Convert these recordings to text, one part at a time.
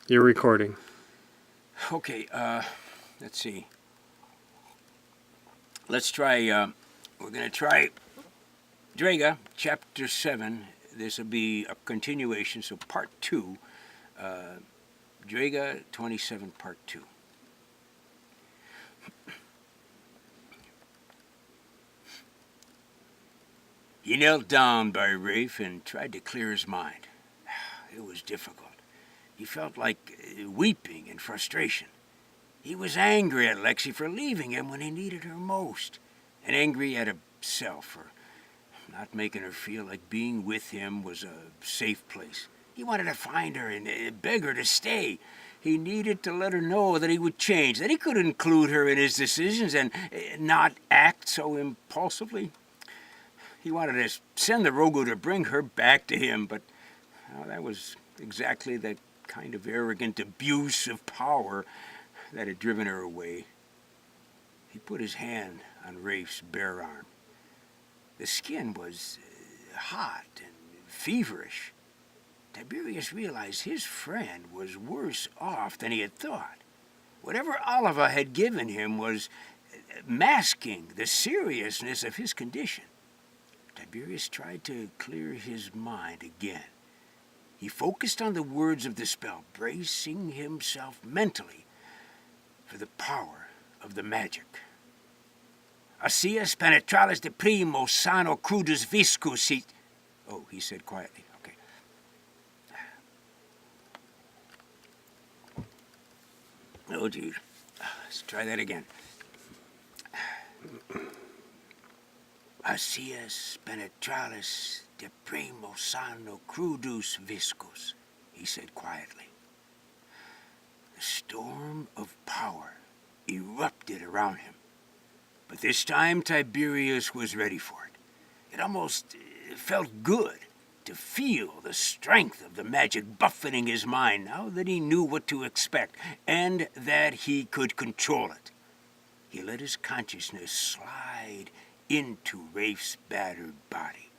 You're recording. Okay, let's see. Let's try, we're going to try Draggah, Chapter 7. This will be a continuation, so Part 2. Draggah 27, Part 2. He knelt down by Rafe and tried to clear his mind. It was difficult. He felt like weeping in frustration. He was angry at Lexi for leaving him when he needed her most, and angry at himself for not making her feel like being with him was a safe place. He wanted to find her and beg her to stay. He needed to let her know that he would change, that he could include her in his decisions and not act so impulsively. He wanted to send the Rogu to bring her back to him, but that was exactly the kind of arrogant abuse of power that had driven her away. He put his hand on Rafe's bare arm. The skin was hot and feverish. Tiberius realized his friend was worse off than he had thought. Whatever Oliva had given him was masking the seriousness of his condition. Tiberius tried to clear his mind again. He focused on the words of the spell, bracing himself mentally for the power of the magic. Asias penetralis de primo sano crudus viscus he... Oh, he said quietly. Okay. Oh, geez. Let's try that again. Asias penetralis de primo sano crudus viscus, he said quietly. The storm of power erupted around him. But this time Tiberius was ready for it. It almost felt good to feel the strength of the magic buffeting his mind now that he knew what to expect and that he could control it. He let his consciousness slide into Rafe's battered body.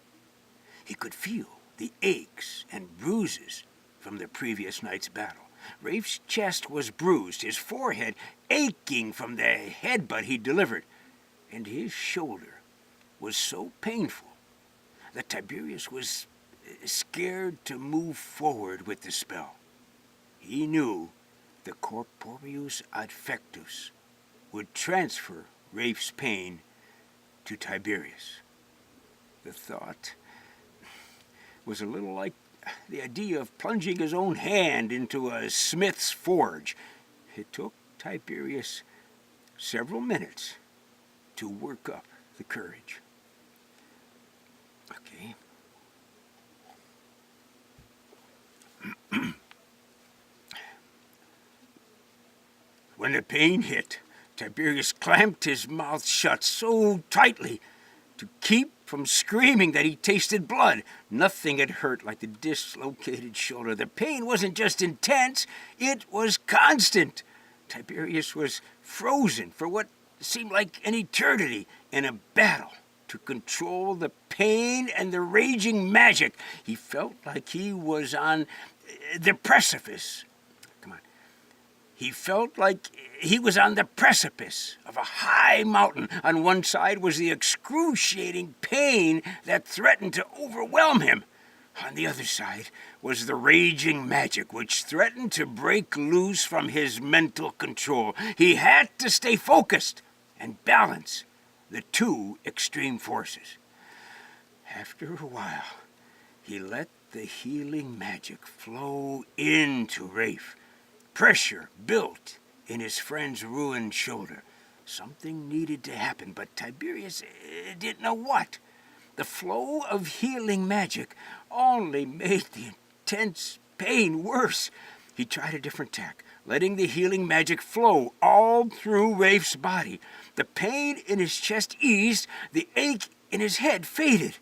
He could feel the aches and bruises from the previous night's battle. Rafe's chest was bruised, his forehead aching from the headbutt he delivered, and his shoulder was so painful that Tiberius was scared to move forward with the spell. He knew the corporeus adfectus would transfer Rafe's pain to Tiberius. The thought was a little like the idea of plunging his own hand into a smith's forge. It took Tiberius several minutes to work up the courage. Okay. When the pain hit, Tiberius clamped his mouth shut so tightly to keep from screaming that he tasted blood. Nothing had hurt like the dislocated shoulder. The pain wasn't just intense, it was constant. Tiberius was frozen for what seemed like an eternity in a battle to control the pain and the raging magic. He felt like he was on the precipice. He felt like he was on the precipice of a high mountain. On one side was the excruciating pain that threatened to overwhelm him. On the other side was the raging magic which threatened to break loose from his mental control. He had to stay focused and balance the two extreme forces. After a while, he let the healing magic flow into Rafe. Pressure built in his friend's ruined shoulder. Something needed to happen, but Tiberius didn't know what. The flow of healing magic only made the intense pain worse. He tried a different tack, letting the healing magic flow all through Rafe's body. The pain in his chest eased, the ache in his head faded.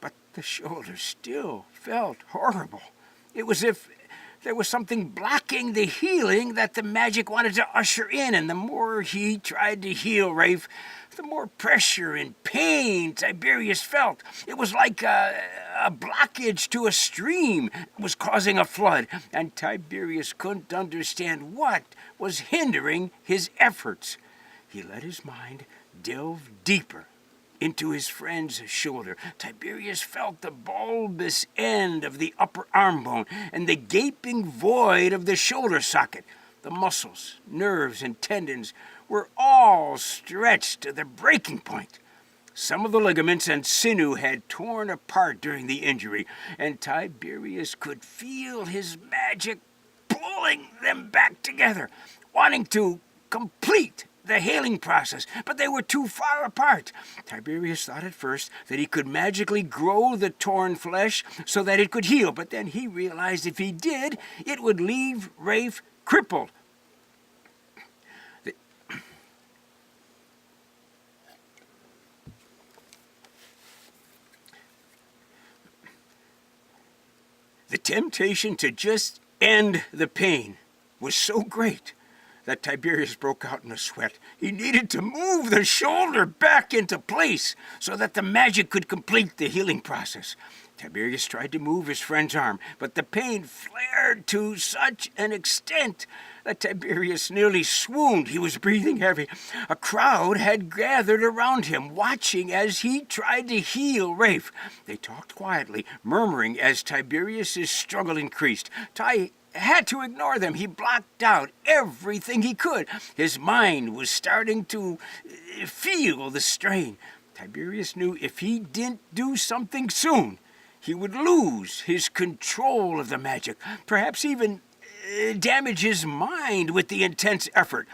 But the shoulder still felt horrible. It was as if there was something blocking the healing that the magic wanted to usher in, and the more he tried to heal Rafe, the more pressure and pain Tiberius felt. It was like a blockage to a stream was causing a flood, and Tiberius couldn't understand what was hindering his efforts. He let his mind delve deeper into his friend's shoulder. Tiberius felt the bulbous end of the upper arm bone and the gaping void of the shoulder socket. The muscles, nerves, and tendons were all stretched to the breaking point. Some of the ligaments and sinew had torn apart during the injury, and Tiberius could feel his magic pulling them back together, wanting to complete the healing process, but they were too far apart. Tiberius thought at first that he could magically grow the torn flesh so that it could heal, but then he realized if he did, it would leave Rafe crippled. The temptation to just end the pain was so great that Tiberius broke out in a sweat. He needed to move the shoulder back into place so that the magic could complete the healing process. Tiberius tried to move his friend's arm, but the pain flared to such an extent that Tiberius nearly swooned. He was breathing heavy. A crowd had gathered around him, watching as he tried to heal Rafe. They talked quietly, murmuring as Tiberius's struggle increased. Had to ignore them. He blocked out everything he could. His mind was starting to feel the strain. Tiberius knew if he didn't do something soon, he would lose his control of the magic, perhaps even damage his mind with the intense effort.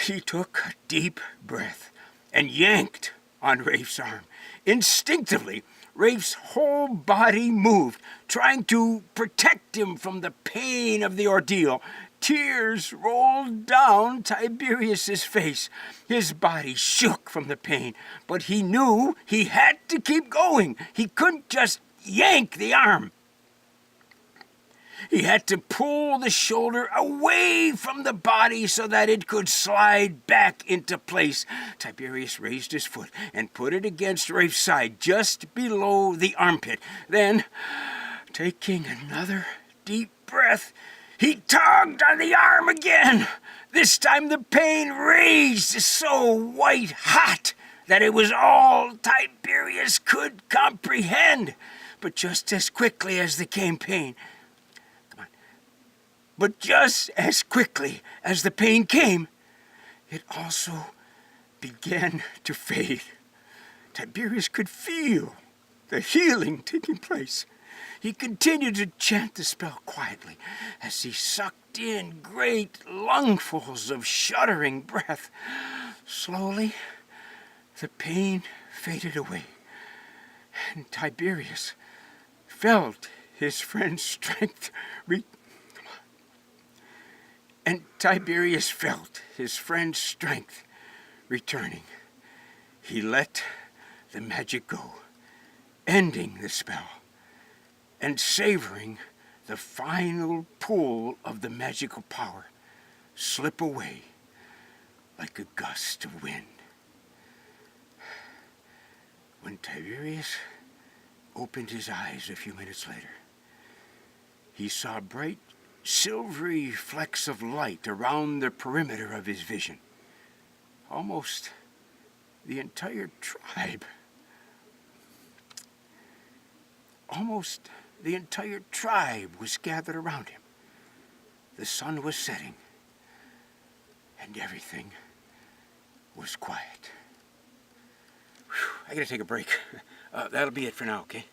He took a deep breath and yanked on Rafe's arm. Instinctively, Rafe's whole body moved, trying to protect him from the pain of the ordeal. Tears rolled down Tiberius's face. His body shook from the pain, but he knew he had to keep going. He couldn't just yank the arm. He had to pull the shoulder away from the body so that it could slide back into place. Tiberius raised his foot and put it against Rafe's side, just below the armpit. Then, taking another deep breath, he tugged on the arm again. This time the pain raged so white-hot that it was all Tiberius could comprehend. But just as quickly as the pain came, it also began to fade. Tiberius could feel the healing taking place. He continued to chant the spell quietly as he sucked in great lungfuls of shuddering breath. Slowly, the pain faded away, and Tiberius felt his friend's strength returning. He let the magic go, ending the spell and savoring the final pull of the magical power slip away like a gust of wind. When Tiberius opened his eyes a few minutes later, he saw bright silvery flecks of light around the perimeter of his vision. Almost the entire tribe was gathered around him. The sun was setting, and everything was quiet. Whew, I gotta take a break. That'll be it for now, okay?